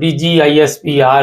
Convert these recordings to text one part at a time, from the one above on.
DGISPR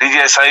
DGSI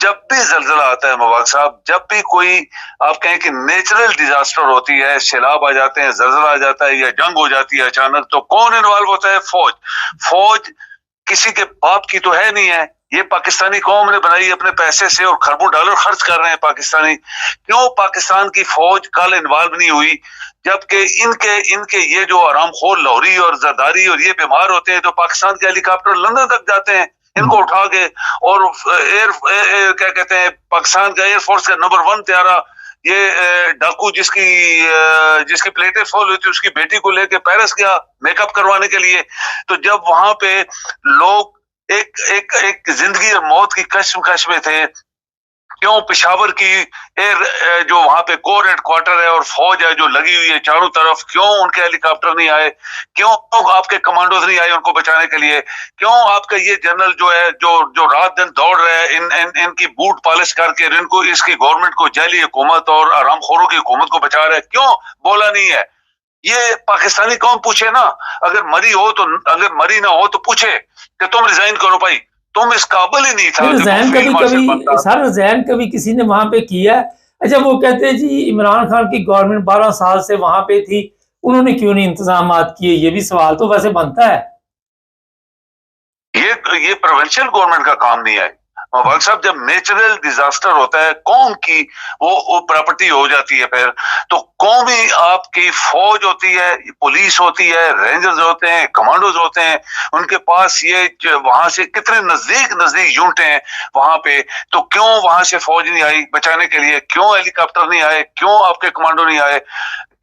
جب بھی زلزلہ آتا ہے مبارک صاحب، جب بھی کوئی آپ کہیں کہ نیچرل ڈیزاسٹر ہوتی ہے، سیلاب آ جاتے ہیں، زلزلہ آ جاتا ہے یا جنگ ہو جاتی ہے اچانک، تو کون انوالو ہوتا ہے؟ فوج۔ فوج کسی کے باپ کی تو ہے نہیں ہے، یہ پاکستانی قوم نے بنائی اپنے پیسے سے، اور خربوں ڈالر خرچ کر رہے ہیں پاکستانی۔ کیوں پاکستان کی فوج کل انوالو نہیں ہوئی؟ جبکہ ان کے یہ جو آرام خور لاہوری اور زرداری اور یہ بیمار ہوتے ہیں تو پاکستان کے ہیلی کاپٹر لندن تک جاتے ہیں ان کو اٹھا کے، اور کیا کہتے ہیں، پاکستان کا ایئر فورس کا نمبر 1 طیارہ، یہ ڈاکو جس کی پلیٹیں فول ہوئی تھی، اس کی بیٹی کو لے کے پیرس گیا میک اپ کروانے کے لیے۔ تو جب وہاں پہ لوگ ایک زندگی اور موت کی کشمکش میں تھے، کیوں پشاور کی جو وہاں پہ کور ہیڈ کوارٹر ہے اور فوج ہے جو لگی ہوئی ہے چاروں طرف، کیوں ان کے ہیلی کاپٹر نہیں آئے؟ کیوں آپ کے کمانڈوز نہیں آئے ان کو بچانے کے لیے؟ کیوں آپ کا یہ جنرل جو ہے جو رات دن دوڑ رہے ہیں ان کی بوٹ پالش کر کے ان کو، اس کی گورنمنٹ کو، جعلی حکومت اور آرام خوروں کی حکومت کو بچا رہے ہیں، کیوں بولا نہیں ہے؟ یہ پاکستانی قوم پوچھے نا، اگر مری نہ ہو تو پوچھے کہ تم ریزائن کرو بھائی، تم اس قابل ہی نہیں تھا کہ ریزائن کبھی کسی نے وہاں پہ کیا ہے؟ اچھا وہ کہتے ہیں جی عمران خان کی گورنمنٹ 12 سال سے وہاں پہ تھی، انہوں نے کیوں نہیں انتظامات کیے؟ یہ بھی سوال تو ویسے بنتا ہے۔ یہ پروونشل گورنمنٹ کا کام نہیں ہے مبارک صاحب۔ جب نیچرل ڈیزاسٹر ہوتا ہے، قوم کی وہ پراپرٹی ہو جاتی ہے، پھر تو قومی آپ کی فوج ہوتی ہے، پولیس ہوتی ہے، رینجرز ہوتے ہیں، کمانڈوز ہوتے ہیں، ان کے پاس یہ وہاں سے کتنے نزدیک یونٹیں ہیں وہاں پہ، تو کیوں وہاں سے فوج نہیں آئی بچانے کے لیے؟ کیوں ہیلی کاپٹر نہیں آئے؟ کیوں آپ کے کمانڈو نہیں آئے؟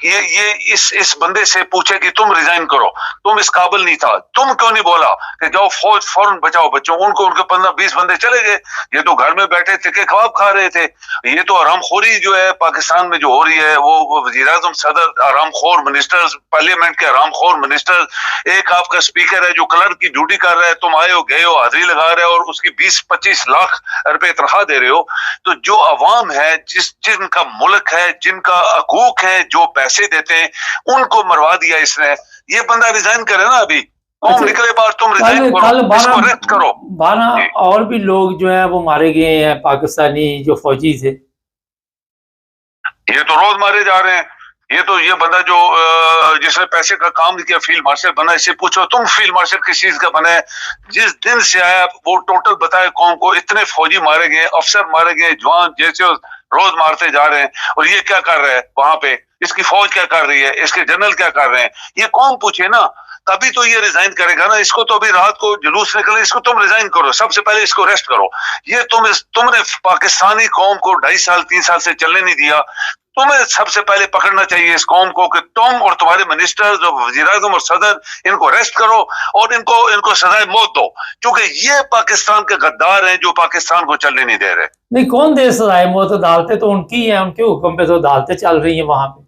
یہ اس بندے سے پوچھے کہ تم ریزائن کرو، تم اس قابل نہیں تھا، تم کیوں نہیں بولا کہ جاؤ فوج فوراً بچاؤ بچوں ان کو؟ ان کے 15-20 بندے چلے گئے، یہ تو گھر میں بیٹھے تھے کہ کباب کھا رہے تھے۔ یہ تو آرام خوری جو ہے پاکستان میں جو ہو رہی ہے، وہ وزیر اعظم، صدر آرام خور منسٹرز، پارلیمنٹ کے آرام خور منسٹرز، ایک آپ کا اسپیکر ہے جو کلرک کی ڈیوٹی کر رہا ہے، تم آئے ہو گئے ہو حاضری لگا رہے ہو اور اس کی 20-25 لاکھ روپے تنخواہ دے رہے ہو۔ تو جو عوام ہے، جن کا ملک ہے، جن کا حقوق ہے، جو پیسے دیتے ہیں، ان کو مروا دیا اس نے۔ یہ بندہ ریزائن کرے نا، ابھی قوم نکلے بار، تم ریزائن کرو، اس کو ریسٹ کرو۔ 12 اور بھی لوگ جو ہیں وہ مارے گئے ہیں پاکستانی جو فوجی تھے، یہ تو روز مارے جا رہے ہیں۔ یہ بندہ جو جس نے پیسے کا کام کیا، فیلڈ مارشل بنا، اس سے پوچھو تم فیلڈ مارشل کس چیز کا بنا ہے؟ جس دن سے آیا وہ ٹوٹل بتائے قوم کو، اتنے فوجی مارے گئے، افسر مارے گئے، جوان جیسے روز مارتے جا رہے ہیں، اور یہ کیا کر رہے ہیں وہاں پہ؟ اس کی فوج کیا کر رہی ہے؟ اس کے جنرل کیا کر رہے ہیں؟ یہ قوم پوچھے نا، تبھی تو یہ ریزائن کرے گا نا۔ اس کو تو ابھی رات کو جلوس نکلے، اس کو تم ریزائن کرو، سب سے پہلے اس کو ریسٹ کرو۔ یہ تم نے پاکستانی قوم کو 2.5 سال 3 سال سے چلنے نہیں دیا، تمہیں سب سے پہلے پکڑنا چاہیے اس قوم کو کہ تم اور تمہارے منسٹرز اور وزیر اعظم اور صدر ان کو ریسٹ کرو اور ان کو سزائے موت دو، کیونکہ یہ پاکستان کے غدار ہیں جو پاکستان کو چلنے نہیں دے رہے۔ نہیں، کون دے سزائے موت؟ عدالتیں تو ان کی ہیں، ان کے حکم پہ تو عدالتیں چل رہی ہیں وہاں پہ۔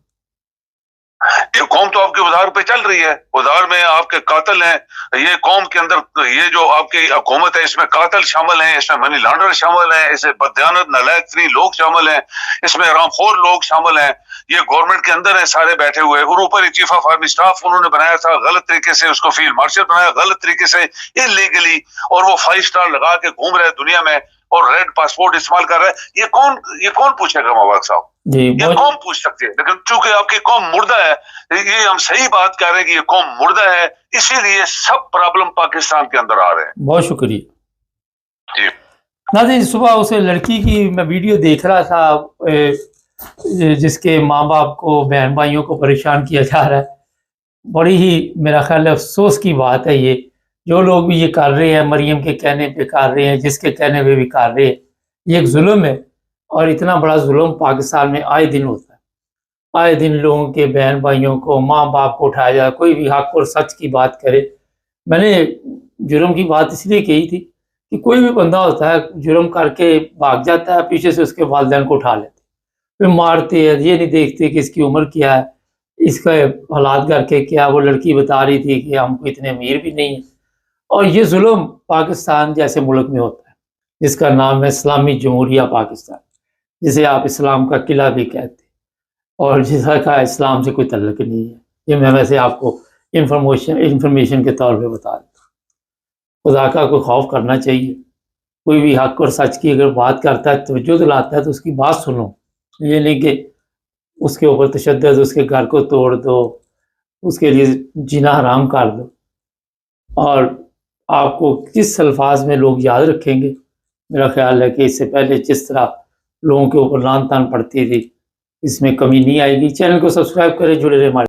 یہ قوم تو آپ کے ادار پہ چل رہی ہے، ادار میں آپ کے قاتل ہیں۔ یہ قوم کے اندر یہ جو آپ کی حکومت ہے، اس میں قاتل شامل ہیں، اس میں منی لانڈر شامل ہیں، اس میں بددیانت نالائق ترین لوگ شامل ہیں، اس میں حرام خور لوگ شامل ہیں۔ یہ گورنمنٹ کے اندر ہیں سارے بیٹھے ہوئے، اور اوپر ہی چیف آف آرمی سٹاف انہوں نے بنایا تھا غلط طریقے سے، اس کو فیلڈ مارشل بنایا غلط طریقے سے انلیگلی، اور وہ 5 سٹار لگا کے گھوم رہے دنیا میں اور ریڈ پاسپورٹ استعمال کر رہے ہیں۔ یہ کون پوچھے گا مبارک صاحب؟ یہ قوم پوچھ سکتی ہے، لیکن چونکہ آپ کی قوم مردہ ہے، یہ ہم صحیح بات کر رہے ہیں کہ یہ قوم مردہ ہے، اسی لیے سب پرابلم پاکستان کے اندر آ رہے ہیں۔ بہت شکریہ جی ناظرین۔ صبح اس لڑکی کی میں ویڈیو دیکھ رہا تھا جس کے ماں باپ کو، بہن بھائیوں کو پریشان کیا جا رہا ہے۔ بڑی ہی میرا خیال ہے افسوس کی بات ہے، یہ جو لوگ بھی یہ کر رہے ہیں، مریم کے کہنے پہ کر رہے ہیں، جس کے کہنے پہ بھی کر رہے ہیں، یہ ایک ظلم ہے، اور اتنا بڑا ظلم پاکستان میں آئے دن ہوتا ہے۔ آئے دن لوگوں کے بہن بھائیوں کو، ماں باپ کو اٹھایا جائے، کوئی بھی حق اور سچ کی بات کرے۔ میں نے جرم کی بات اس لیے کہی تھی کہ کوئی بھی بندہ ہوتا ہے جرم کر کے بھاگ جاتا ہے، پیچھے سے اس کے والدین کو اٹھا لیتے، پھر مارتے ہیں، یہ نہیں دیکھتے کہ اس کی عمر کیا ہے، اس کا حالات کر کے کیا۔ وہ لڑکی بتا رہی تھی کہ ہم کو اتنے امیر بھی نہیں ہیں، اور یہ ظلم پاکستان جیسے ملک میں ہوتا ہے جس کا نام ہے اسلامی جمہوریہ پاکستان، جسے آپ اسلام کا قلعہ بھی کہتے ہیں، اور جس کا اسلام سے کوئی تعلق نہیں ہے۔ یہ میں ویسے آپ کو انفارمیشن کے طور پہ بتا دیتا ہوں۔ خدا کا کوئی خوف کرنا چاہیے، کوئی بھی حق اور سچ کی اگر بات کرتا ہے، توجہ دلاتا ہے، تو اس کی بات سنو، یہ نہیں کہ اس کے اوپر تشدد، اس کے گھر کو توڑ دو، اس کے لیے جینا حرام کر دو۔ اور آپ کو کس الفاظ میں لوگ یاد رکھیں گے؟ میرا خیال ہے کہ اس سے پہلے جس طرح لوگوں کے اوپر لعن طعن پڑتی تھی، اس میں کمی نہیں آئے گی۔ چینل کو سبسکرائب کریں، جڑے رہیں ہمارے